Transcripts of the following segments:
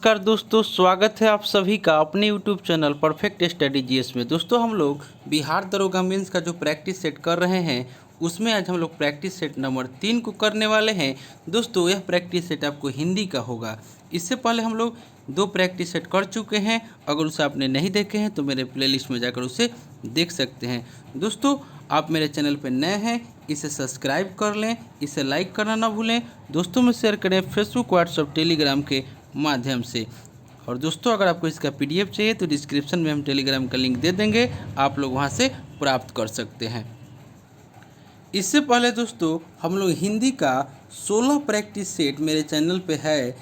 नमस्कार दोस्तों, स्वागत है आप सभी का अपने YouTube channel perfect study GS में। दोस्तों, हम लोग बिहार दरोगा मेंस का जो प्रैक्टिस सेट कर रहे हैं उसमें आज हम लोग प्रैक्टिस सेट नंबर 3 को करने वाले हैं। दोस्तों, यह प्रैक्टिस सेट आपको हिंदी का होगा। इससे पहले हम लोग 2 प्रैक्टिस सेट कर चुके हैं। अगर उसे आपने नहीं देखे हैं तो मेरे प्लेलिस्ट में जाकर उसे देख सकते हैं। दोस्तों, आप मेरे चैनल पर नए हैं, इसे सब्सक्राइब कर लें, इसे लाइक करना ना भूलें, दोस्तों में शेयर करें फेसबुक, व्हाट्सएप, टेलीग्राम के माध्यम से। और दोस्तों, अगर आपको इसका पीडीएफ चाहिए तो डिस्क्रिप्शन में हम टेलीग्राम का लिंक दे देंगे, आप लोग वहां से प्राप्त कर सकते हैं। इससे पहले दोस्तों, हम लोग हिंदी का 16 प्रैक्टिस सेट मेरे चैनल पे है।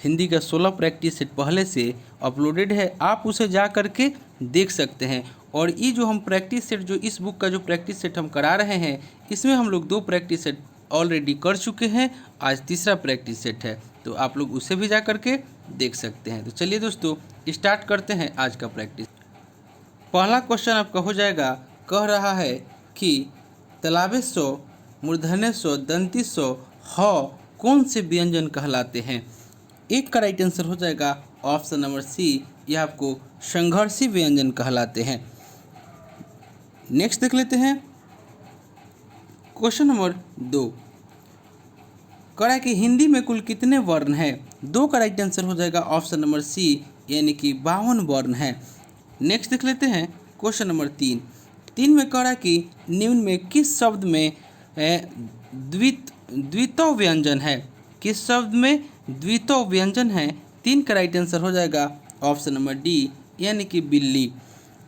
हिंदी का 16 प्रैक्टिस सेट पहले से अपलोडेड है, आप उसे जा करके देख सकते हैं। और ये जो हम प्रैक्टिस सेट, जो इस बुक का जो प्रैक्टिस सेट हम करा रहे हैं, इसमें हम लोग 2 प्रैक्टिस सेट ऑलरेडी कर चुके हैं। आज तीसरा प्रैक्टिस सेट है, तो आप लोग उसे भी जा करके देख सकते हैं। तो चलिए दोस्तों, स्टार्ट करते हैं आज का प्रैक्टिस। पहला क्वेश्चन आपका हो जाएगा, कह रहा है कि तालाबे सो, मूर्धन्य सो, दंती सो, ह कौन से व्यंजन कहलाते हैं। एक का राइट आंसर हो जाएगा ऑप्शन नंबर सी, यह आपको संघर्षी व्यंजन कहलाते हैं। नेक्स्ट देख लेते हैं क्वेश्चन नंबर 2। कह रहा है कि हिंदी में कुल कितने वर्ण हैं। 2 का राइट आंसर हो जाएगा ऑप्शन नंबर सी, यानी कि 52 वर्ण हैं। नेक्स्ट देख लेते हैं क्वेश्चन नंबर 3। 3 में कह रहा है कि निम्न में किस शब्द में द्वित्व व्यंजन है। किस शब्द में द्वित्व व्यंजन है। 3 का राइट आंसर हो जाएगा ऑप्शन नंबर डी, यानी कि बिल्ली।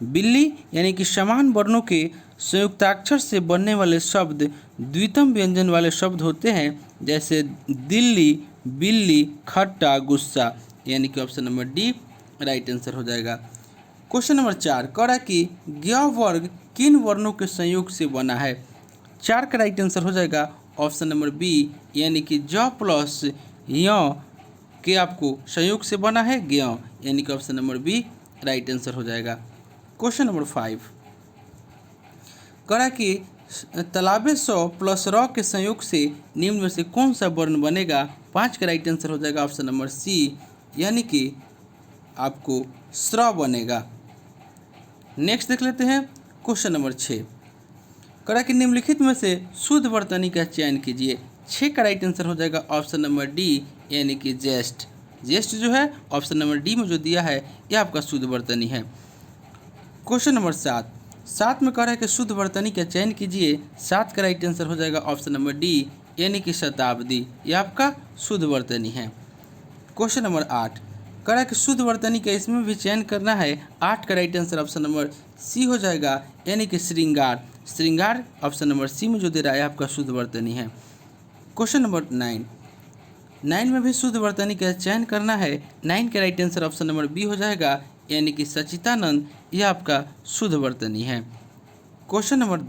बिल्ली यानी कि समान वर्णों के संयुक्ताक्षर से बनने वाले शब्द द्वित्व व्यंजन वाले शब्द होते हैं, जैसे दिल्ली, बिल्ली, खट्टा, गुस्सा, यानी कि option number D right answer हो जाएगा। क्वेश्चन नंबर 4 कह रहा है कि ज्ञ वर्ग किन वर्णों के संयोग से बना है। 4 का राइट आंसर हो जाएगा ऑप्शन नंबर बी, यानी कि ज प्लस य के आपको संयोग से बना है ज्ञ, यानी कि option number B right answer हो जाएगा। क्वेश्चन नंबर 5 कह रहा है कि तालाबे सौ प्लस र के संयोग से निम्न में से कौन सा वर्ण बनेगा। 5 का राइट आंसर हो जाएगा ऑप्शन नंबर सी, यानी कि आपको स्र बनेगा। नेक्स्ट देख लेते हैं क्वेश्चन नंबर 6। कह रहा है कि निम्नलिखित में से शुद्ध वर्तनी का चयन कीजिए। 6 का राइट आंसर हो जाएगा ऑप्शन नंबर डी, यानी कि जेस्ट। जेस्ट जो है ऑप्शन नंबर डी में जो दिया है यह आपका शुद्ध वर्तनी है। क्वेश्चन नंबर 7 में कह रहा है कि शुद्ध वर्तनी का चयन कीजिए। 7 का राइट आंसर हो जाएगा ऑप्शन नंबर डी, यानी कि शताब्दी, यह आपका शुद्ध वर्तनी है। क्वेश्चन नंबर 8 कह रहा है कि शुद्ध वर्तनी का इसमें भी चयन करना है। 8 का right answer option number C हो जाएगा, यानी कि श्रृंगार। श्रृंगार ऑप्शन नंबर सी में जो दे रहा है आपका शुद्ध वर्तनी है। क्वेश्चन नंबर 9 में भी शुद्ध वर्तनी का चयन करना है। 9 का right answer option number B हो जाएगा, यानी कि सचितानंद, यह आपका शुद्ध वर्तनी है। क्वेश्चन नंबर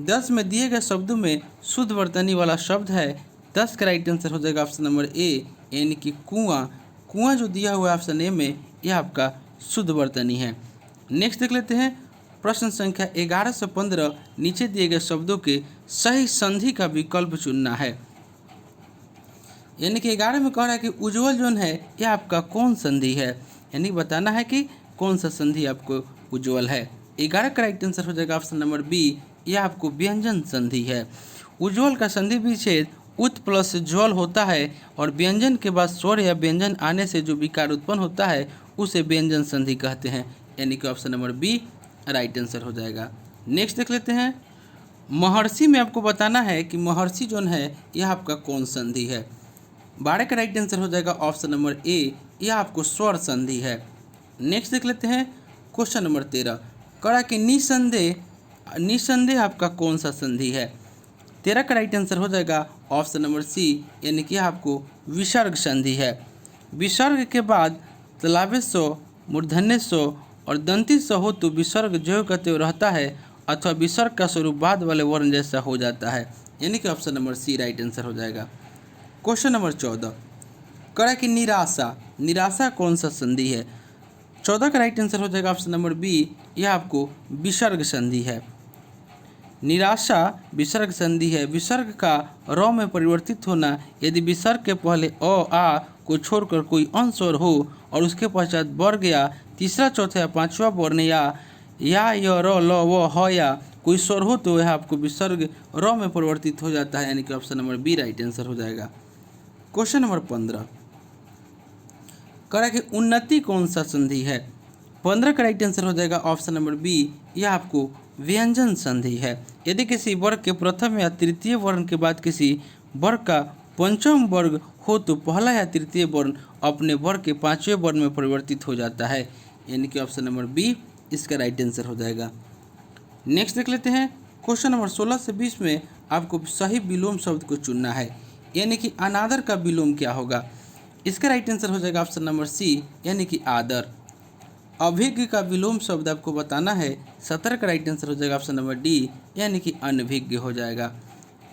10 में दिए गए शब्दों में शुद्ध वर्तनी वाला शब्द है। 10 का राइट आंसर हो जाएगा ऑप्शन नंबर ए, यानी कि कुआं। कुआं जो दिया हुआ है ऑप्शन ए में, यह आपका शुद्ध वर्तनी है। नेक्स्ट देख लेते हैं प्रश्न संख्या 11 से 15। नीचे दिए गए शब्दों के सही संधि का विकल्प चुनना है। यानी कि 11 में कह रहा है कि उज्ज्वल जोन है, यह आपका कौन संधि है, यानी बताना है कि कौन सा संधि आपको उज्ज्वल है। 11 का राइट आंसर हो जाएगा ऑप्शन नंबर बी, यह आपको व्यंजन संधि है। उज्ज्वल का संधि विच्छेद उत प्लस ज्वल होता है, और व्यंजन के बाद स्वर या व्यंजन आने से जो विकार उत्पन्न होता है उसे व्यंजन संधि कहते हैं, यानी कि option number B right answer हो जाएगा। नेक्स्ट देख लेते हैं महर्षि में आपको बताना है कि महर्षि जोन है यह आपका कौन संधि है। 12 का राइट आंसर हो जाएगा ऑप्शन नंबर ए, यह आपको स्वर संधि है। नेक्स्ट देख लेते हैं क्वेश्चन नंबर 13। कह रहा कि निसंदेह आपका कौन सा संधि है। 13 का राइट आंसर हो जाएगा ऑप्शन नंबर सी, यानी कि आपको विसर्ग संधि है। विसर्ग के बाद तालाबे सो, मूर्धन्य सो और दंती सो हो तो विसर्ग जो कहते रहता है, अथवा विसर्ग का स्वरूप बाद वाले वर्ण जैसा हो जाता है, यानी कि option number C right answer हो जाएगा। क्वेश्चन नंबर 14 कह रहा है कि निराशा कौन सा संधि है। 14 का राइट आंसर हो जाएगा ऑप्शन नंबर बी, यह आपको विसर्ग संधि है। निराशा विसर्ग संधि है। विसर्ग का र में परिवर्तित होना, यदि विसर्ग के पहले अ, आ को छोड़कर कोई अंस्वर हो और उसके पश्चात वर्ग या तीसरा चौथा या पांचवा वर्ण या र ल व ह या कोई स्वर हो तो यह आपको विसर्ग र में परिवर्तित हो जाता है, यानी कि option number B right answer हो जाएगा। क्वेश्चन नंबर 15 करा कि उन्नति कौन सा संधि है? 15 का राइट आंसर हो जाएगा ऑप्शन नंबर बी, यह आपको व्यंजन संधि है। यदि किसी वर्ग के प्रथम या तृतीय वर्ण के बाद किसी वर्ग का पंचम वर्ग हो तो पहला या तृतीय वर्ण अपने वर्ग के पांचवें वर्ण में परिवर्तित हो जाता है, यानी कि ऑप्शन नंबर बी इसका राइट आंसर हो जाएगा। नेक्स्ट देख लेते हैं क्वेश्चन नंबर 16 से 20 में आपको सही विलोम शब्द को चुनना है, यानी कि अनादर का विलोम क्या होगा? इसका राइट आंसर हो जाएगा ऑप्शन नंबर सी, यानी कि आदर। अभिज्ञ का विलोम शब्द आपको बताना है, 17 का राइट आंसर हो जाएगा ऑप्शन नंबर डी, यानी कि अनभिज्ञ हो जाएगा।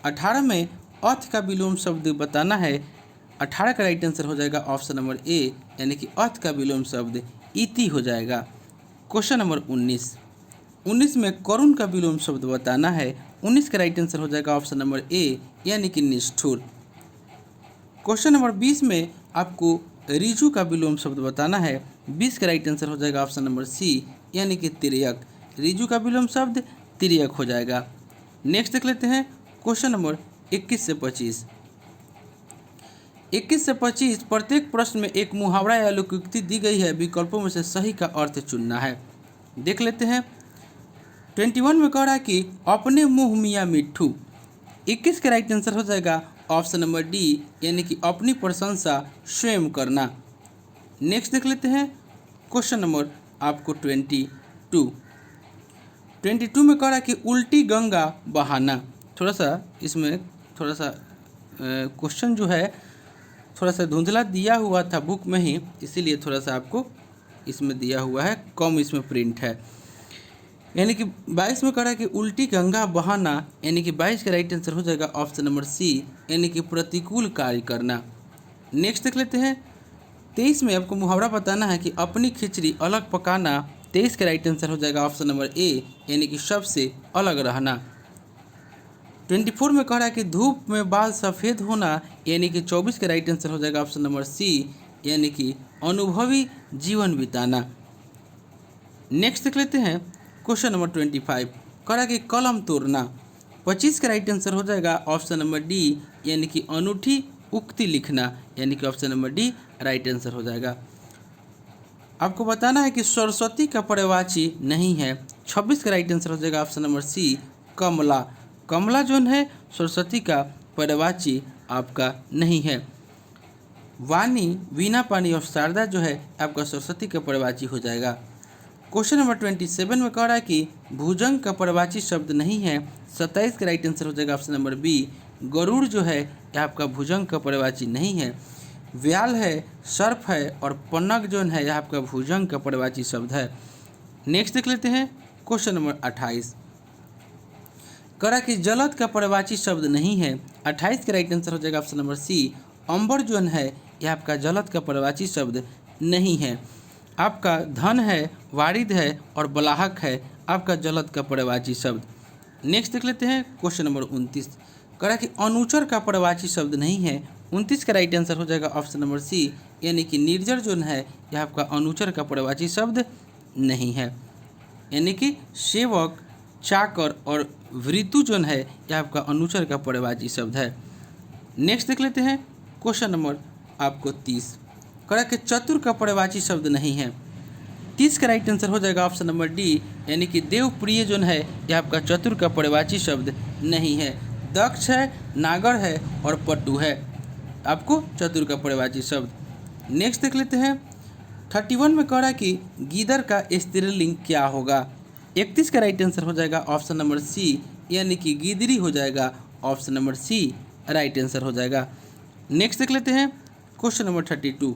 18 में अथ का विलोम शब्द बताना है, 18 का राइट आंसर हो जाएगा ऑप्शन नंबर ए, यानी कि अथ का विलोम शब्द इति हो जाएगा। क्वेश्चन नंबर 19 में करुण का विलोम शब्द बताना है, 19 का राइट आंसर हो जाएगा ऑप्शन नंबर ए, यानी कि निष्ठुर। क्वेश्चन नंबर 20 में आपको रिजु का विलोम शब्द बताना है, 20 का राइट आंसर हो जाएगा ऑप्शन नंबर सी, यानी कि तिर्यक। रिजु का विलोम शब्द तिर्यक हो जाएगा। नेक्स्ट देख लेते हैं क्वेश्चन नंबर 21 से 25। 21 से 25 प्रत्येक प्रश्न में एक मुहावरा या लोकोक्ति दी गई है, विकल्पों में से सही का अर्थ चुनना है। देख लेते हैं 21 में कह रहा है कि अपने मुँह मियाँ मिट्ठू। 21 का राइट आंसर हो जाएगा ऑप्शन नंबर डी, यानी कि अपनी प्रशंसा स्वयं करना। नेक्स्ट देख लेते हैं क्वेश्चन नंबर आपको 22 में कह रहा है कि उल्टी गंगा बहाना। थोड़ा सा इसमें क्वेश्चन जो है थोड़ा सा धुंधला दिया हुआ था बुक में ही, इसीलिए थोड़ा सा आपको इसमें दिया हुआ है, कम इसमें प्रिंट है। यानी कि 22 में कह रहा है कि उल्टी गंगा बहाना, यानी कि 22 का राइट आंसर हो जाएगा ऑप्शन नंबर सी, यानी कि प्रतिकूल कार्य करना। नेक्स्ट देख लेते हैं 23 में आपको मुहावरा बताना है कि अपनी खिचड़ी अलग पकाना, 23 का राइट आंसर हो जाएगा ऑप्शन नंबर ए, यानी कि सबसे अलग रहना। 24 में कह रहा है कि धूप में बाल सफ़ेद होना, यानी कि 24 का राइट आंसर हो जाएगा ऑप्शन नंबर सी, यानी कि अनुभवी जीवन बिताना। नेक्स्ट देख लेते हैं क्वेश्चन नंबर 25 कह रहा है कि कलम तोड़ना, 25 का राइट आंसर हो जाएगा ऑप्शन नंबर डी, यानी कि अनूठी उक्ति लिखना, यानी कि option number D right answer हो जाएगा। आपको बताना है कि सरस्वती का पर्यायवाची नहीं है, 26 का राइट आंसर हो जाएगा ऑप्शन नंबर सी, कमला। कमला जो है सरस्वती का पर्यायवाची आपका नहीं है। वाणी, वीणा पानी और शारदा जो है आपका सरस्वती का पर्यायवाची हो जाएगा। क्वेश्चन नंबर 27 में कह रहा है कि भुजंग का पर्यायवाची शब्द नहीं है, 27 का राइट आंसर हो जाएगा ऑप्शन नंबर बी, गरुड़ जो है यह आपका भुजंग का पर्यायवाची नहीं है। व्याल है, सर्प है और पन्नग जो है यह आपका भुजंग का पर्यायवाची शब्द है। नेक्स्ट देख लेते हैं क्वेश्चन नंबर 28 कह रहा है कि जलद का पर्यायवाची शब्द नहीं है, 28 का राइट आंसर हो जाएगा ऑप्शन नंबर सी, अंबर जो है यह आपका जलद का पर्यायवाची शब्द नहीं है। आपका धन है, वारिद है और बलाहक है आपका जलद का पर्यायवाची शब्द। नेक्स्ट देख लेते हैं क्वेश्चन नंबर 29 कह रहा है कि अनुचर का पर्यायवाची शब्द नहीं है, 29 का राइट आंसर हो जाएगा ऑप्शन नंबर सी, यानी कि निर्जर जो है यह आपका अनुचर का पर्यायवाची शब्द नहीं है। यानी कि सेवक, चाकर और वृतु जो है यह आपका अनुचर का पर्यायवाची शब्द है। नेक्स्ट देख लेते हैं क्वेश्चन नंबर आपको 30 कह रहा है कि चतुर का पर्यायवाची शब्द नहीं है, 30 का राइट आंसर हो जाएगा ऑप्शन नंबर डी, यानी कि देवप्रिय जो है यह आपका चतुर का पर्यायवाची शब्द नहीं है। दक्ष है, नागर है और पट्टू है आपको चतुर का पर्यायवाची शब्द। नेक्स्ट देख लेते हैं 31 में कह रहा है कि गीदड़ का स्त्रीलिंग क्या होगा, 31 का राइट आंसर हो जाएगा ऑप्शन नंबर सी, यानी कि गिदरी हो जाएगा, option number C right answer हो जाएगा। नेक्स्ट देख लेते हैं क्वेश्चन नंबर 32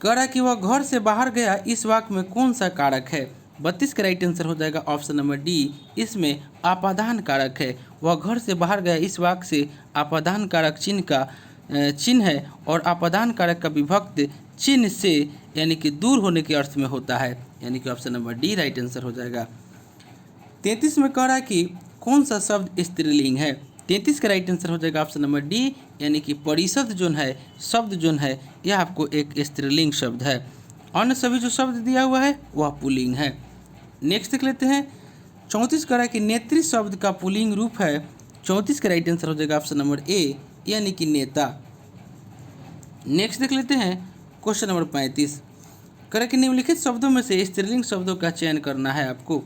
कह रहा है कि वह घर से बाहर गया, इस वाक्य में कौन सा कारक है, 32 का राइट आंसर हो जाएगा ऑप्शन नंबर डी, इसमें आपादान कारक है। वह घर से बाहर गया इस वाक्य से आपादान कारक चिन्ह है और आपादान कारक का विभक्त चिन्ह से यानी कि दूर होने के अर्थ में होता है, यानी कि option number D right answer हो जाएगा। 33 में कह रहा है कि कौन सा शब्द स्त्रीलिंग है, 33 का राइट आंसर हो जाएगा ऑप्शन नंबर डी, यानी कि परिषद जो है शब्द जो है यह आपको एक स्त्रीलिंग शब्द है। अन्य सभी जो शब्द दिया हुआ है वह पुल्लिंग है। नेक्स्ट देख लेते हैं 34 का कि नेत्री शब्द का पुल्लिंग रूप है। 34 का राइट आंसर हो जाएगा ऑप्शन नंबर ए, यानी कि नेता। नेक्स्ट देख लेते हैं क्वेश्चन नंबर 35 करें कि निम्नलिखित शब्दों में से स्त्रीलिंग शब्दों का चयन करना है आपको।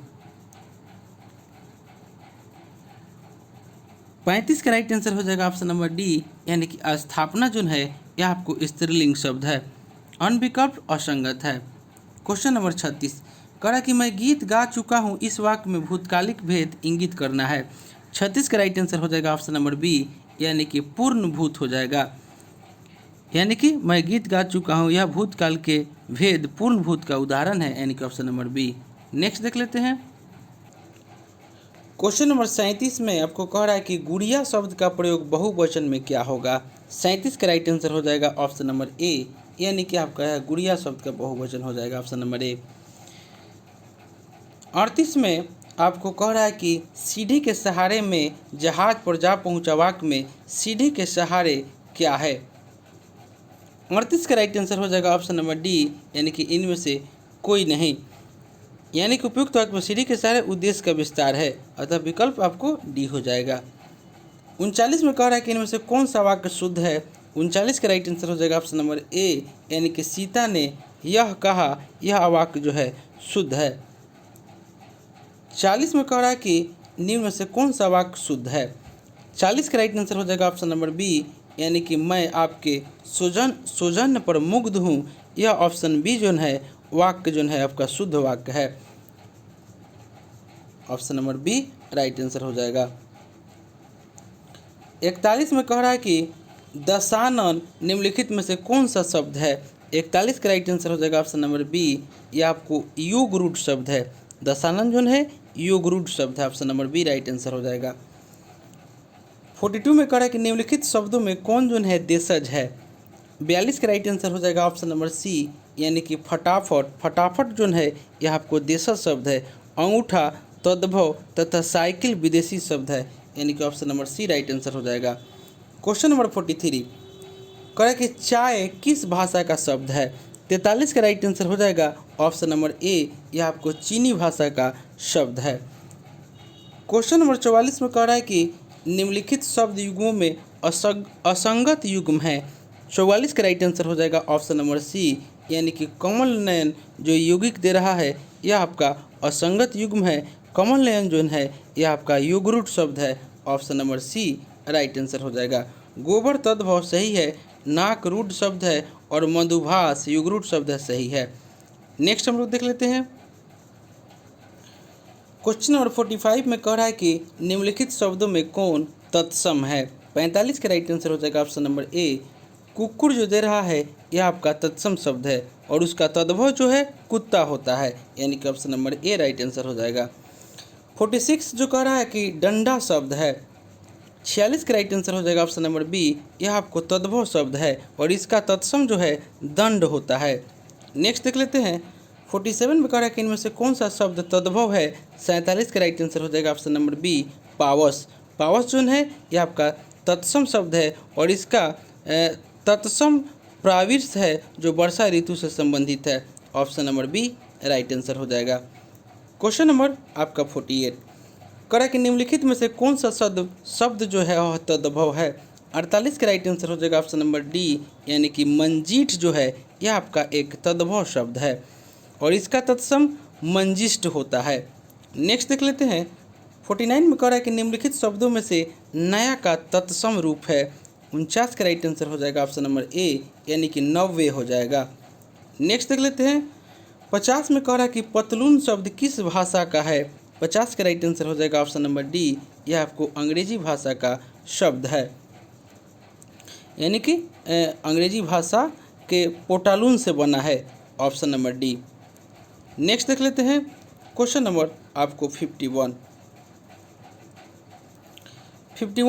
35 का राइट आंसर हो जाएगा ऑप्शन नंबर डी, यानी कि स्थापना जो है यह आपको स्त्रीलिंग शब्द है, अनविकल्प असंगत है। क्वेश्चन नंबर 36 करा कि मैं गीत गा चुका हूँ, इस वाक्य में भूतकालिक भेद इंगित करना है। 36 का राइट आंसर हो जाएगा ऑप्शन नंबर बी, यानी कि पूर्ण भूत हो जाएगा, यानी कि मैं गीत गा चुका हूँ यह भूतकाल के भेद पूर्ण भूत का उदाहरण है, यानी कि ऑप्शन नंबर बी। नेक्स्ट देख लेते हैं क्वेश्चन नंबर 37 में आपको कह रहा है कि गुड़िया शब्द का प्रयोग बहुवचन में क्या होगा। 37 का राइट आंसर हो जाएगा ऑप्शन नंबर ए, यानी कि आपका है गुड़िया शब्द का बहुवचन हो जाएगा ऑप्शन नंबर ए। 38 में आपको कह रहा है कि सीढ़ी के सहारे में जहाज पर जा पहुंचा वाक्य में सीढ़ी के सहारे क्या है। 38 का राइट आंसर हो जाएगा ऑप्शन नंबर डी, यानी कि इनमें से कोई नहीं, यानी कि उपयुक्त वाक्य में सीढ़ी के सहारे उद्देश्य का विस्तार है, अतः विकल्प आपको डी हो जाएगा। 39 में कह रहा है कि इनमें से कौन सा वाक्य शुद्ध है। 39 का राइट आंसर हो जाएगा ऑप्शन नंबर ए, यानी कि सीता ने यह कहा, यह वाक्य जो है शुद्ध है। 40 में कह रहा है कि निम्न में से कौन सा वाक्य शुद्ध है। 40 का राइट आंसर हो जाएगा ऑप्शन नंबर बी, यानी कि मैं आपके सौजन्य पर मुग्ध हूँ, यह ऑप्शन बी जो है वाक्य जो है आपका शुद्ध वाक्य है, option number B right answer हो जाएगा। 41 में कह रहा है कि दशानन निम्नलिखित में से कौन सा शब्द है। 41 का राइट आंसर हो जाएगा ऑप्शन नंबर बी, यह आपको योग रूढ़ शब्द है, दशानन जो है योग रूढ़ शब्द है, option number B right answer हो जाएगा। 42 में कह रहा है कि निम्नलिखित शब्दों में कौन जो है देशज है। 42 का राइट आंसर हो जाएगा ऑप्शन नंबर सी, यानी कि फटाफट। फटाफट जो है यह आपको देशज शब्द है। अंगूठा तद्भव तथा साइकिल विदेशी शब्द है, यानी कि option number C right answer हो जाएगा। क्वेश्चन नंबर 43 कह रहा है कि चाय किस भाषा का शब्द है। 43 का राइट आंसर हो जाएगा ऑप्शन नंबर ए, यह आपको चीनी भाषा का शब्द है। क्वेश्चन नंबर 44 में कह रहा है कि निम्नलिखित शब्द युग्मों में असंगत युग्म है। 44 का राइट आंसर हो जाएगा ऑप्शन नंबर सी, यानी कि कमल नयन जो यौगिक दे रहा है यह आपका असंगत युग्म है। कमल नयन जो है यह आपका युगरूढ़ शब्द है, option number C right answer हो जाएगा। गोबर तद्भव सही है, नाक रूढ़ शब्द है और मधुभास युगरूढ़ शब्द है, सही है। नेक्स्ट हम लोग देख लेते हैं क्वेश्चन नंबर 45 में कह रहा है कि निम्नलिखित शब्दों में कौन तत्सम है। 45 का राइट आंसर हो जाएगा ऑप्शन नंबर ए, कुकुर जो दे रहा है यह आपका तत्सम शब्द है और उसका तद्भव जो है कुत्ता होता है, यानी कि option number A right answer हो जाएगा। 46 जो कह रहा है कि डंडा शब्द है। 46 का राइट आंसर हो जाएगा ऑप्शन नंबर बी, यह आपको तद्भव शब्द है और इसका तत्सम जो है दंड होता है। नेक्स्ट देख लेते हैं 47 में कह रहा है कि इनमें से कौन सा शब्द तद्भव है। 47 का राइट आंसर हो जाएगा ऑप्शन नंबर बी, पावस। पावस जो है यह आपका तत्सम शब्द है और इसका तत्सम प्राविर्स है जो वर्षा ऋतु से संबंधित है, option number B right answer हो जाएगा। क्वेश्चन नंबर आपका 48 करा कि निम्नलिखित में से कौन सा शब्द जो है वह तद्भव है। 48 का राइट आंसर हो जाएगा ऑप्शन नंबर डी, यानी कि मंजीठ जो है यह आपका एक तद्भव शब्द है और इसका तत्सम मंजिष्ठ होता है। नेक्स्ट देख लेते हैं 49 में कह रहा है कि निम्नलिखित शब्दों में से नया का तत्सम रूप है। 49 का राइट आंसर हो जाएगा ऑप्शन नंबर ए, यानी कि नव्य हो जाएगा। नेक्स्ट देख लेते हैं 50 में कह रहा है कि पतलून शब्द किस भाषा का है। 50 का राइट आंसर हो जाएगा ऑप्शन नंबर डी, यह आपको अंग्रेजी भाषा का शब्द है, यानी कि अंग्रेजी भाषा के पोटालून से बना है, ऑप्शन नंबर डी। नेक्स्ट देख लेते हैं क्वेश्चन नंबर आपको 51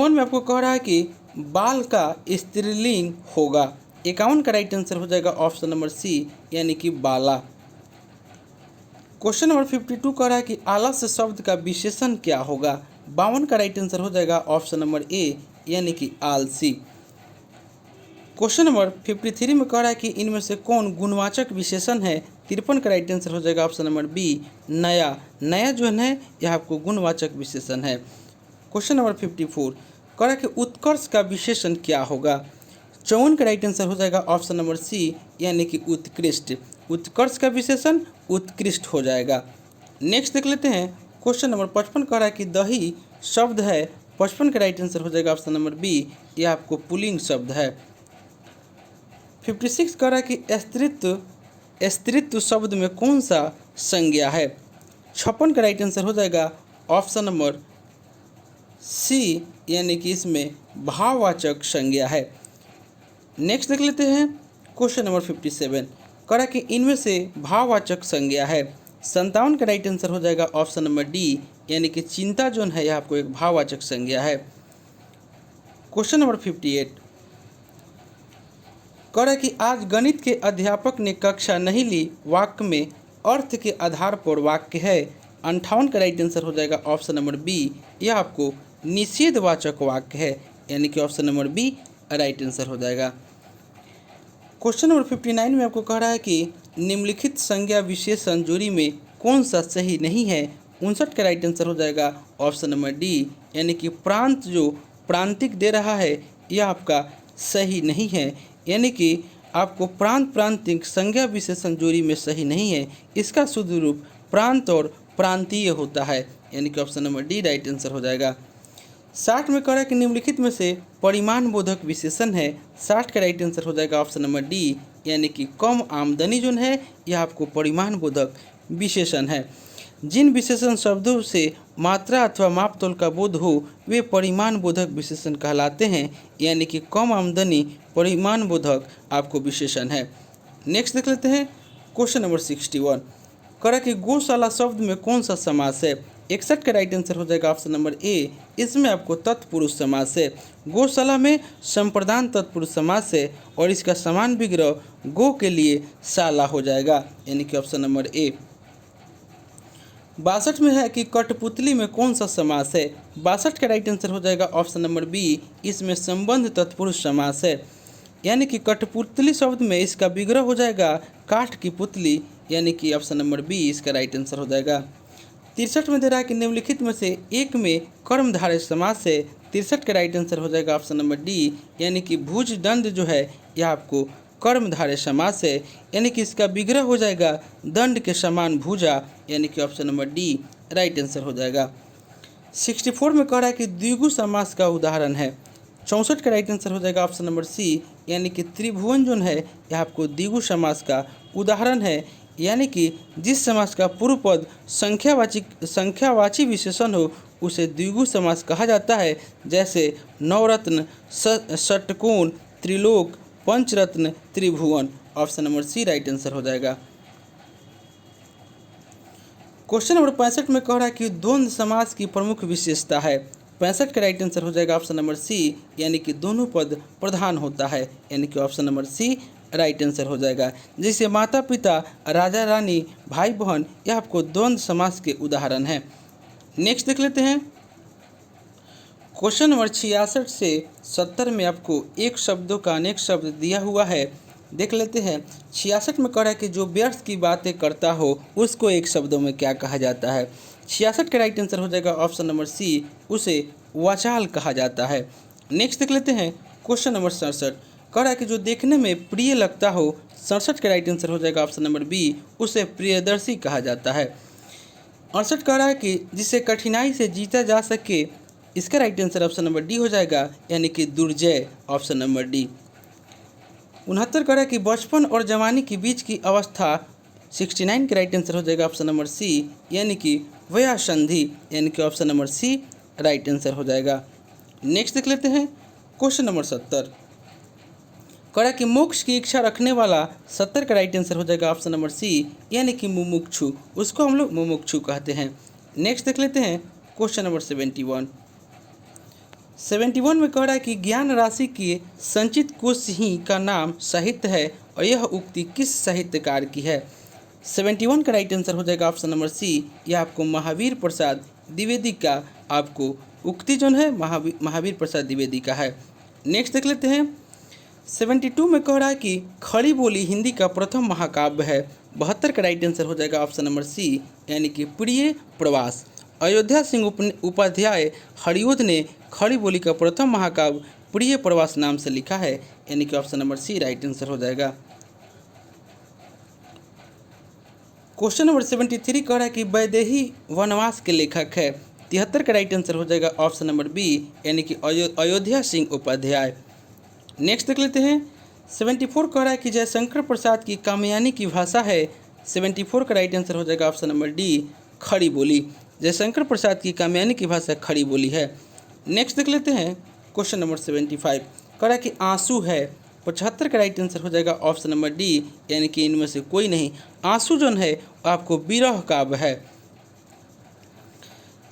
में आपको कह रहा है कि बाल का स्त्रीलिंग होगा। 51 का राइट आंसर हो जाएगा ऑप्शन नंबर सी, यानी कि बाला। क्वेश्चन नंबर 52 कह रहा है कि आलस्य शब्द का विशेषण क्या होगा। 52 का राइट आंसर हो जाएगा ऑप्शन नंबर ए यानी कि आलसी। क्वेश्चन नंबर 53 में कह रहा है कि इनमें से कौन गुणवाचक विशेषण है। 53 का राइट आंसर हो जाएगा ऑप्शन नंबर बी नया। नया जो है यह आपको गुणवाचक विशेषण है। क्वेश्चन नंबर 54 कह रहा है कि उत्कर्ष का विशेषण क्या होगा। 54 का राइट आंसर हो जाएगा ऑप्शन नंबर सी यानी कि उत्कृष्ट। उत्कर्ष का विशेषण उत्कृष्ट हो जाएगा। नेक्स्ट देख लेते हैं क्वेश्चन नंबर 55 कह रहा है कि दही शब्द है। 55 का राइट आंसर हो जाएगा ऑप्शन नंबर बी, यह आपको पुल्लिंग शब्द है। 56 कह रहा है कि स्त्रीत्व शब्द में कौन सा संज्ञा है। 56 का राइट आंसर हो जाएगा ऑप्शन नंबर सी यानी कि इसमें भाववाचक संज्ञा है। नेक्स्ट देख लेते हैं क्वेश्चन नंबर 57 कह रहा है कि इनमें से भाववाचक संज्ञा है। 57 का राइट आंसर हो जाएगा ऑप्शन नंबर डी यानी कि चिंता जो है यह आपको एक भाववाचक संज्ञा है। क्वेश्चन नंबर 58 कह रहा है कि आज गणित के अध्यापक ने कक्षा नहीं ली। वाक्य में अर्थ के आधार पर वाक्य है। 58 का राइट आंसर हो जाएगा ऑप्शन नंबर बी, यह आपको निषेधवाचक वाक्य है यानी कि option number B right answer हो जाएगा। क्वेश्चन नंबर 59 में आपको कह रहा है कि निम्नलिखित संज्ञा विशेषण जोड़ी में कौन सा सही नहीं है। 59 का राइट आंसर हो जाएगा ऑप्शन नंबर डी यानी कि प्रांत जो प्रांतिक दे रहा है यह आपका सही नहीं है, यानी कि आपको प्रांत प्रांतिक संज्ञा विशेषण जोड़ी में सही नहीं है। इसका शुद्ध रूप प्रांत और प्रांतीय होता है यानी कि option number D right answer हो जाएगा। 60 में कह रहा है कि निम्नलिखित में से परिमाण बोधक विशेषण है। 60 का राइट आंसर हो जाएगा ऑप्शन नंबर डी यानी कि कम आमदनी जो है यह आपको परिमाण बोधक विशेषण है। जिन विशेषण शब्दों से मात्रा अथवा मापतोल का बोध हो वे परिमाण बोधक विशेषण कहलाते हैं, यानी कि कम आमदनी परिमाण बोधक आपको विशेषण है। नेक्स्ट देख लेते हैं क्वेश्चन नंबर 61 कह रहा है कि गौशाला शब्द में कौन सा समास है। 61 का राइट आंसर हो जाएगा ऑप्शन नंबर ए, इसमें आपको तत्पुरुष समास है। गौशाला में संप्रदान तत्पुरुष समास है और इसका समान विग्रह गो के लिए शाला हो जाएगा यानी कि ऑप्शन नंबर ए। 62 में है कि कठपुतली में कौन सा समास है। 62 का राइट आंसर हो जाएगा ऑप्शन नंबर बी, इसमें संबंध तत्पुरुष समास है, यानी कि कठपुतली शब्द में इसका विग्रह हो जाएगा काठ की पुतली यानी कि ऑप्शन नंबर बी इसका राइट आंसर हो जाएगा। 63 में दे रहा है कि निम्नलिखित में से एक में कर्मधारय समास है। 63 का राइट आंसर हो जाएगा ऑप्शन नंबर डी यानी कि भुज दंड जो है यह आपको कर्मधारय समास है, यानी कि इसका विग्रह हो जाएगा दंड के समान भुजा यानी कि option number D right answer हो जाएगा। 64 में कह रहा है कि द्विगु समास का उदाहरण है। 64 का राइट आंसर हो जाएगा ऑप्शन नंबर सी यानी कि त्रिभुवन जो है यह आपको द्विगु समास का उदाहरण है, यानी कि जिस समास का पूर्व पद संख्यावाची विशेषण हो उसे द्विगु समास कहा जाता है, जैसे नवरत्न, षटकोण, त्रिलोक, पंचरत्न, त्रिभुवन। Option number C right answer हो जाएगा। क्वेश्चन नंबर 65 में कह रहा है कि द्वंद्व समास की प्रमुख विशेषता है। 65 का राइट आंसर हो जाएगा ऑप्शन नंबर सी यानी कि दोनों पद प्रधान होता है यानी कि option number C right answer हो जाएगा। जैसे माता पिता, राजा रानी, भाई बहन, यह आपको द्वंद्व समास के उदाहरण हैं। नेक्स्ट देख लेते हैं क्वेश्चन नंबर 66 से 70 में आपको एक शब्दों का अनेक शब्द दिया हुआ है। देख लेते हैं 66 में कह रहा है कि जो व्यर्थ की बातें करता हो उसको एक शब्दों में क्या कहा जाता है। 66 का राइट आंसर हो जाएगा ऑप्शन नंबर सी, उसे वाचाल कहा जाता है। नेक्स्ट देख लेते हैं क्वेश्चन नंबर 67 कह रहा है कि जो देखने में प्रिय लगता हो। 67 का राइट आंसर हो जाएगा ऑप्शन नंबर बी, उसे प्रियदर्शी कहा जाता है। 68 कह रहा है कि जिसे कठिनाई से जीता जा सके, इसका right answer option number D हो जाएगा यानी कि दुर्जय, ऑप्शन नंबर डी। 69 कह रहा है कि बचपन और जवानी के बीच की अवस्था। 69 का राइट आंसर हो जाएगा ऑप्शन नंबर सी यानी कि वयासंधि यानी कि option number C right answer हो जाएगा। नेक्स्ट देख लेते हैं क्वेश्चन नंबर 70 कह रहा है कि मोक्ष की इच्छा रखने वाला। 70 का राइट आंसर हो जाएगा ऑप्शन नंबर सी यानी कि मुमुक्षु, उसको हम लोग मुमुक्षु कहते हैं। नेक्स्ट देख लेते हैं क्वेश्चन नंबर 71 में कह रहा है कि ज्ञान राशि के संचित कोश ही का नाम साहित्य है और यह उक्ति किस साहित्यकार की है। 71 का राइट आंसर हो जाएगा ऑप्शन नंबर सी, यह आपको महावीर प्रसाद द्विवेदी का आपको उक्ति जो है महावीर प्रसाद द्विवेदी का है। नेक्स्ट देख लेते हैं 72 में कह रहा है कि खड़ी बोली हिंदी का प्रथम महाकाव्य है। 72 का राइट आंसर हो जाएगा ऑप्शन नंबर सी, यानी कि प्रिय प्रवास। अयोध्या सिंह उपाध्याय हरिओध ने खड़ी बोली का प्रथम महाकाव्य प्रिय प्रवास नाम से लिखा है, यानी कि option number C right answer हो जाएगा। क्वेश्चन नंबर 73 कह रहा है कि वैदेही वनवास के लेखक है। 73 का राइट आंसर हो जाएगा ऑप्शन नंबर बी, यानी कि अयोध्या सिंह उपाध्याय। नेक्स्ट देख लेते हैं 74 कह रहा है कि जयशंकर प्रसाद की कामयानी की भाषा है। 74 का राइट आंसर हो जाएगा ऑप्शन नंबर डी, खड़ी बोली। जयशंकर प्रसाद की कामयानी की भाषा खड़ी बोली है। नेक्स्ट देख लेते हैं क्वेश्चन नंबर 75 कह रहा है कि आंसू है। 75 का राइट आंसर हो जाएगा ऑप्शन नंबर डी, यानी कि इनमें से कोई नहीं। आंसू जो है आपको विरह काव्य है।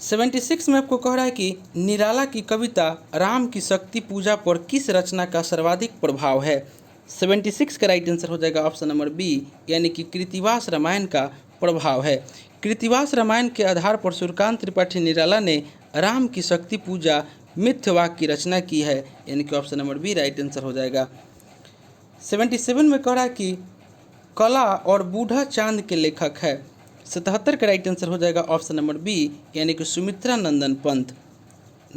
76 में आपको कह रहा है कि निराला की कविता राम की शक्ति पूजा पर किस रचना का सर्वाधिक प्रभाव है। 76 का राइट आंसर हो जाएगा ऑप्शन नंबर बी, यानी कि कृतिवास रामायण का प्रभाव है। कृतिवास रामायण के आधार पर सूर्यकांत त्रिपाठी निराला ने राम की शक्ति पूजा मिथ्यवाक्य की रचना की है, यानी कि option number B right answer हो जाएगा। 77 में कह रहा है कि कला और बूढ़ा चांद के लेखक है। 77 का राइट आंसर हो जाएगा ऑप्शन नंबर बी, यानी कि सुमित्रा नंदन पंत।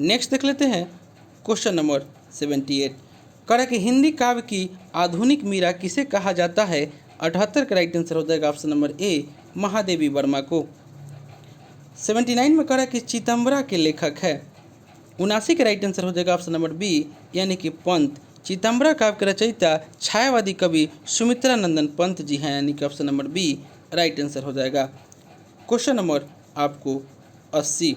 नेक्स्ट देख लेते हैं क्वेश्चन नंबर 78 कह रहा है कि हिंदी काव्य की आधुनिक मीरा किसे कहा जाता है। 78 का राइट आंसर हो जाएगा option number A, Mahadevi Verma को। 79 में कह रहा है कि चितंबरा के लेखक है। 79 का राइट आंसर हो जाएगा ऑप्शन नंबर बी, यानी कि पंत। चितंबरा काव्य के रचयिता छायावादी कवि सुमित्रा नंदन पंत जी हैं, यानी कि option number B right answer हो जाएगा। क्वेश्चन नंबर आपको 80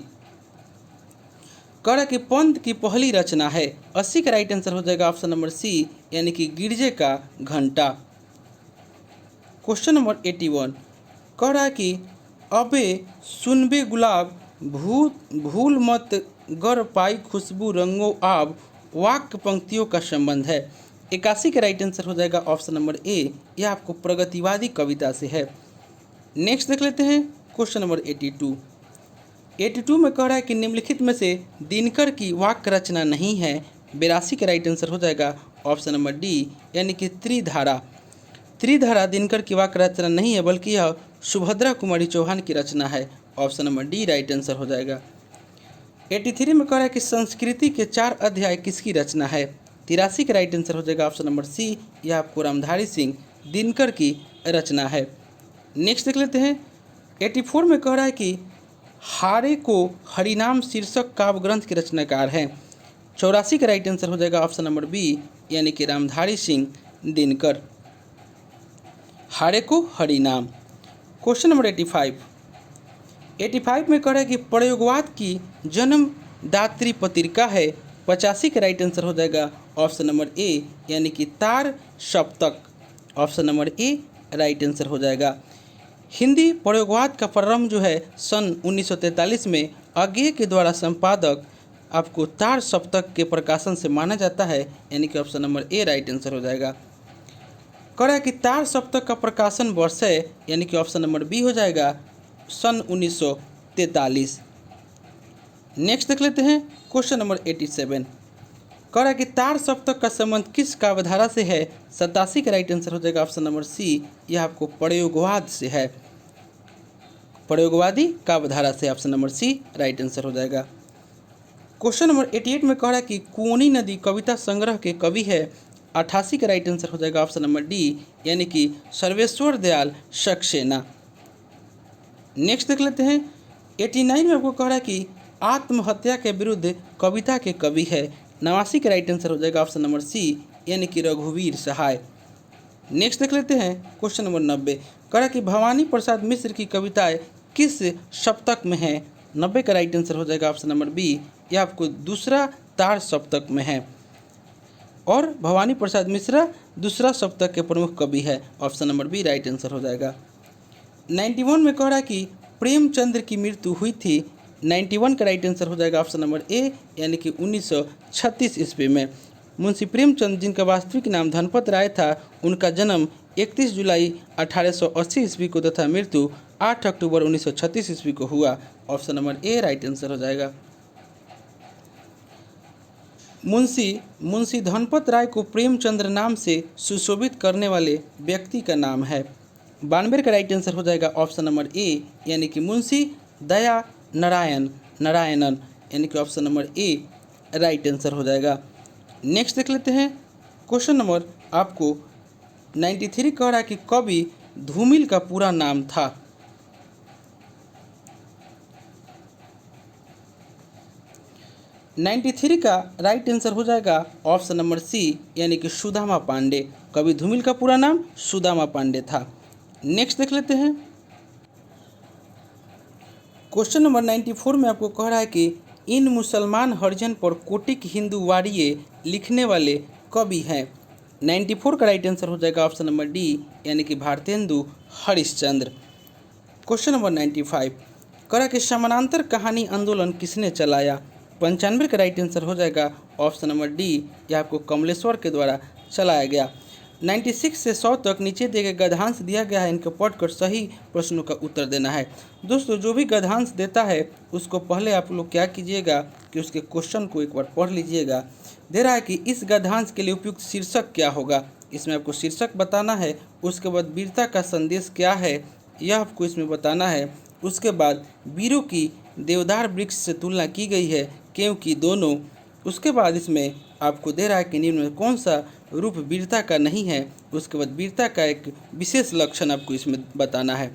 कह रहा कि पंत की पहली रचना है। 80 का राइट आंसर हो जाएगा ऑप्शन नंबर सी, यानी कि गिरजे का घंटा। क्वेश्चन नंबर 81 कह रहा है कि अबे सुनबे गुलाब भूल मत गर पाई खुशबू रंगो आब वाक्य पंक्तियों का संबंध है। 81 का राइट आंसर हो जाएगा ऑप्शन नंबर ए, यह आपको प्रगतिवादी कविता से है। नेक्स्ट देख लेते हैं क्वेश्चन नंबर 82 में कह रहा है कि निम्नलिखित में से दिनकर की वाक्य रचना नहीं है। 82 का राइट आंसर हो जाएगा ऑप्शन नंबर डी, यानी कि त्रिधारा। त्रिधारा दिनकर की वाक्य रचना नहीं है, बल्कि यह सुभद्रा कुमारी चौहान की रचना है। Option number D right answer हो जाएगा। 83 में कह रहा है कि संस्कृति के 4 अध्याय किसकी रचना है। 83 का राइट आंसर हो जाएगा ऑप्शन नंबर सी, यह आपको रामधारी सिंह दिनकर की रचना है। नेक्स्ट देख लेते हैं 84 में कह रहा है कि हारे को हरिनाम शीर्षक काव्य ग्रंथ के रचनाकार हैं। 84 का राइट आंसर हो जाएगा ऑप्शन नंबर बी, यानी कि रामधारी सिंह दिनकर। हारे को हरिनाम। क्वेश्चन नंबर 85 में कह रहा है कि प्रयोगवाद की जन्मदात्री पत्रिका है। 85 का राइट आंसर हो जाएगा ऑप्शन नंबर ए, यानी कि तार सप्तक। Option number A right answer हो जाएगा। हिंदी प्रयोगवाद का प्रारंभ जो है सन 1943 में अज्ञे के द्वारा संपादक आपको तार सप्तक के प्रकाशन से माना जाता है, यानी कि option number A right answer हो जाएगा। कह रहा है कि तार सप्तक का प्रकाशन वर्ष है, यानी कि ऑप्शन नंबर बी हो जाएगा सन 1943। नेक्स्ट देख लेते हैं क्वेश्चन नंबर 87 कह रहा है कि तार सप्तक का संबंध किस काव्यधारा से है। 87 का राइट आंसर हो जाएगा ऑप्शन नंबर सी, यह आपको प्रयोगवाद से है, प्रयोगवादी काव्यधारा से। Option number C right answer हो जाएगा। क्वेश्चन नंबर 88 में कह रहा है कि कोनी नदी कविता संग्रह के कवि है। 88 का राइट आंसर हो जाएगा ऑप्शन नंबर डी, यानी कि सर्वेश्वर दयाल सक्सेना। नेक्स्ट देख लेते हैं 89 में आपको कह रहा है कि आत्महत्या के विरुद्ध कविता के कवि है। 89 का राइट आंसर हो जाएगा ऑप्शन नंबर सी, यानी कि रघुवीर सहाय। नेक्स्ट देख लेते हैं क्वेश्चन नंबर 90 कह रहा है कि भवानी प्रसाद मिश्र की कविताएं किस सप्तक में है। 90 का राइट आंसर हो जाएगा ऑप्शन नंबर बी, यह आपको दूसरा तार सप्तक में है और भवानी प्रसाद मिश्रा दूसरा सप्तक के प्रमुख कवि है। Option number B right answer हो जाएगा। 91 में कह रहा है कि प्रेमचंद्र की मृत्यु हुई थी। 91 का राइट आंसर हो जाएगा ऑप्शन नंबर ए, यानी कि 1936 ईस्वी में। मुंशी प्रेमचंद जिनका वास्तविक नाम धनपत राय था, उनका जन्म 31 जुलाई 1880 ईस्वी को तथा मृत्यु 8 अक्टूबर 1936 ईस्वी को हुआ। Option number A right answer हो जाएगा। मुंशी मुंशी धनपत राय को प्रेमचंद्र नाम से सुशोभित करने वाले व्यक्ति का नाम है। 92 का राइट आंसर हो जाएगा ऑप्शन नंबर ए, यानी कि मुंशी दया नारायणन, यानी कि option number A right answer हो जाएगा। नेक्स्ट देख लेते हैं क्वेश्चन नंबर आपको 93 कह रहा है कि कवि धूमिल का पूरा नाम था। 93 का राइट आंसर हो जाएगा ऑप्शन नंबर सी, यानी कि सुदामा पांडे। कवि धूमिल का पूरा नाम सुदामा पांडे था। नेक्स्ट देख लेते हैं क्वेश्चन नंबर 94 में आपको कह रहा है कि इन मुसलमान हरिजन पर कोटिक हिंदू वारिये लिखने वाले कवि हैं। 94 का राइट आंसर हो जाएगा ऑप्शन नंबर डी, यानी कि भारतेंदु हरिश्चंद्र। क्वेश्चन नंबर 95 कह कि समानांतर कहानी आंदोलन किसने चलाया। 95 का राइट आंसर हो जाएगा ऑप्शन नंबर डी, यह आपको कमलेश्वर के द्वारा चलाया गया। 96 से 100 तक नीचे दिए गए गद्यांश दिया गया है, इनको पढ़कर सही प्रश्नों का उत्तर देना है। दोस्तों जो भी गद्यांश देता है उसको पहले आप लोग क्या कीजिएगा कि उसके क्वेश्चन को एक बार पढ़ लीजिएगा। दे रहा है कि इस गद्यांश के लिए उपयुक्त शीर्षक क्या होगा, इसमें आपको शीर्षक बताना है। उसके बाद वीरता का संदेश क्या है यह आपको इसमें बताना है। उसके बाद वीरों की देवदार वृक्ष से तुलना की गई है क्योंकि दोनों। उसके बाद इसमें आपको दे रहा है कि निम्न में कौन सा रूप वीरता का नहीं है। उसके बाद वीरता का एक विशेष लक्षण आपको इसमें बताना है।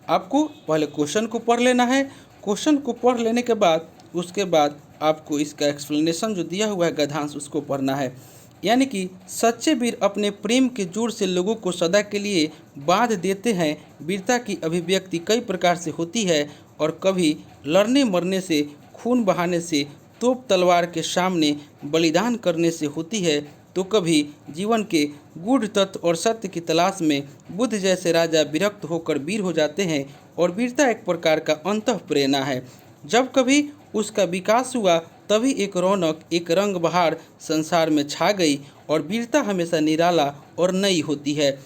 आपको पहले क्वेश्चन को पढ़ लेना है। क्वेश्चन को पढ़ लेने के बाद उसके बाद आपको इसका एक्सप्लेनेशन जो दिया हुआ है गद्यांश उसको पढ़ना है। यानी कि सच्चे वीर अपने प्रेम के जोर से लोगों को सदा के लिए बांध देते हैं। वीरता की अभिव्यक्ति कई प्रकार से होती है और कभी लड़ने मरने से, खून बहाने से, तोप तलवार के सामने बलिदान करने से होती है, तो कभी जीवन के गूढ़ तत्व और सत्य की तलाश में बुद्ध जैसे राजा विरक्त होकर वीर हो जाते हैं। और वीरता एक प्रकार का अंतःप्रेरणा है। जब कभी उसका विकास हुआ तभी एक रौनक, एक रंग बहार संसार में छा गई और वीरता हमेशा निराला और नई होती है।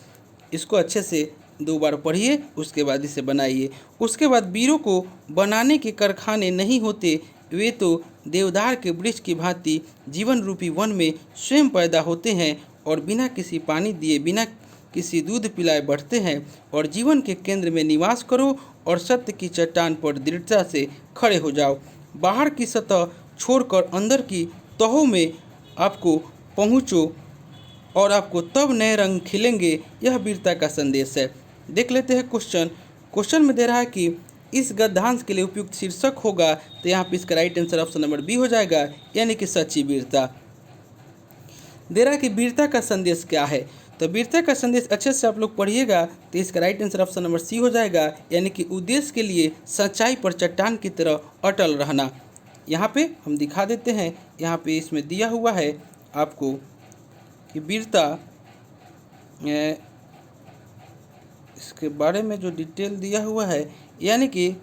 इसको अच्छे से 2 बार पढ़िए, उसके बाद इसे बनाइए। उसके बाद वीरों को बनाने के कारखाने नहीं होते, वे तो देवदार के वृक्ष की भांति जीवन रूपी वन में स्वयं पैदा होते हैं और बिना किसी पानी दिए, बिना किसी दूध पिलाए बढ़ते हैं। और जीवन के केंद्र में निवास करो और सत्य की चट्टान पर दृढ़ता से खड़े हो जाओ। बाहर की सतह छोड़कर अंदर की तहों में आपको पहुँचो और आपको तब नए रंग खिलेंगे। यह वीरता का संदेश है। देख लेते हैं क्वेश्चन में दे रहा है कि इस गद्यांश के लिए उपयुक्त शीर्षक होगा, तो यहाँ पे इसका right answer option number B हो जाएगा, यानी कि सच्ची वीरता। दे रहा है कि वीरता का संदेश क्या है, तो वीरता का संदेश अच्छे से आप लोग पढ़िएगा तो इसका right answer option number C हो जाएगा, यानी कि उद्देश्य के लिए सच्चाई पर चट्टान की तरह अटल रहना। यहाँ पे हम दिखा देते हैं, यहाँ पे इसमें दिया हुआ है आपको कि वीरता, इसके बारे में जो डिटेल दिया हुआ है, यानी कि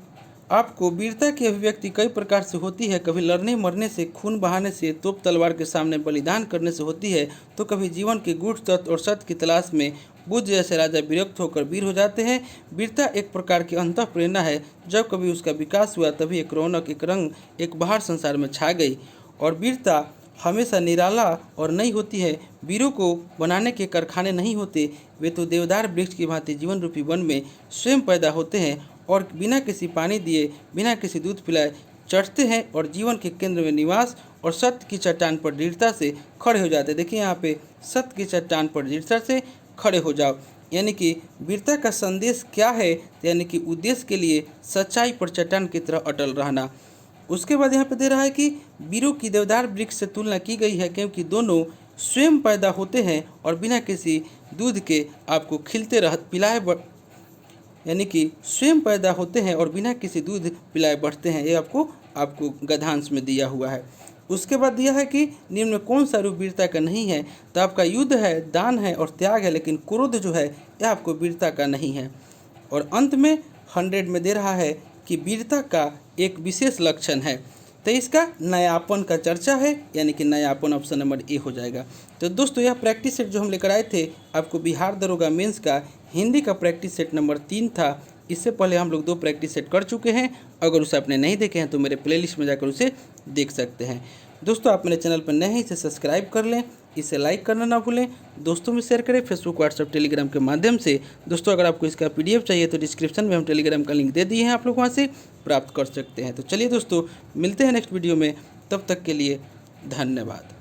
आपको वीरता की अभिव्यक्ति कई प्रकार से होती है। कभी लड़ने मरने से, खून बहाने से, तोप तलवार के सामने बलिदान करने से होती है, तो कभी जीवन के गूढ़ तत्व और सत्य की तलाश में बुद्ध जैसे राजा विरक्त होकर वीर हो जाते हैं। वीरता एक प्रकार की अंतःप्रेरणा है। जब कभी उसका विकास हुआ तभी एक रौनक, एक रंग, एक बहार संसार में छा गई। और वीरता हमेशा निराला और नई होती है। वीरों को बनाने के कारखाने नहीं होते, वे तो देवदार वृक्ष की भांति जीवन रूपी वन में स्वयं पैदा होते हैं और बिना किसी पानी दिए, बिना किसी दूध पिलाए चढ़ते हैं और जीवन के केंद्र में निवास और सत्य की चट्टान पर दृढ़ता से खड़े हो जाते हैं। देखिए यहाँ पे सत्य की चट्टान पर दृढ़ता से खड़े हो जाओ, यानी कि वीरता का संदेश क्या है, यानी कि उद्देश्य के लिए सच्चाई पर चट्टान की तरह अटल रहना। उसके बाद यहाँ पे दे रहा है कि वीरों की देवदार वृक्ष से तुलना की गई है क्योंकि दोनों स्वयं पैदा होते हैं और बिना किसी दूध के आपको खिलते पिलाए, यानी कि स्वयं पैदा होते हैं और बिना किसी दूध पिलाए बढ़ते हैं। ये आपको गद्यांश में दिया हुआ है। उसके बाद दिया है कि निम्न में कौन सा रूप वीरता का नहीं है, तो आपका युद्ध है, दान है और त्याग है, लेकिन क्रोध जो है यह आपको वीरता का नहीं है। और अंत में 100 में दे रहा है कि वीरता का एक विशेष लक्षण है, तो इसका नयापन का चर्चा है, यानी कि नयापन ऑप्शन नंबर ए हो जाएगा। तो दोस्तों यह प्रैक्टिस सेट जो हम लेकर आए थे आपको बिहार दरोगा मेंस का हिंदी का प्रैक्टिस सेट नंबर 3 था। इससे पहले हम लोग 2 प्रैक्टिस सेट कर चुके हैं। अगर उसे आपने नहीं देखे हैं तो मेरे प्लेलिस्ट में जाकर उसे देख सकते हैं। दोस्तों आप मेरे चैनल पर नए हैं इसे सब्सक्राइब कर लें, इसे लाइक करना ना भूलें, दोस्तों में शेयर करें फेसबुक व्हाट्सएप टेलीग्राम के माध्यम से। दोस्तों अगर आपको इसका PDF चाहिए तो डिस्क्रिप्शन में हम टेलीग्राम का लिंक दे दिए हैं, आप लोग वहाँ से प्राप्त कर सकते हैं। तो चलिए दोस्तों मिलते हैं नेक्स्ट वीडियो में, तब तक के लिए धन्यवाद।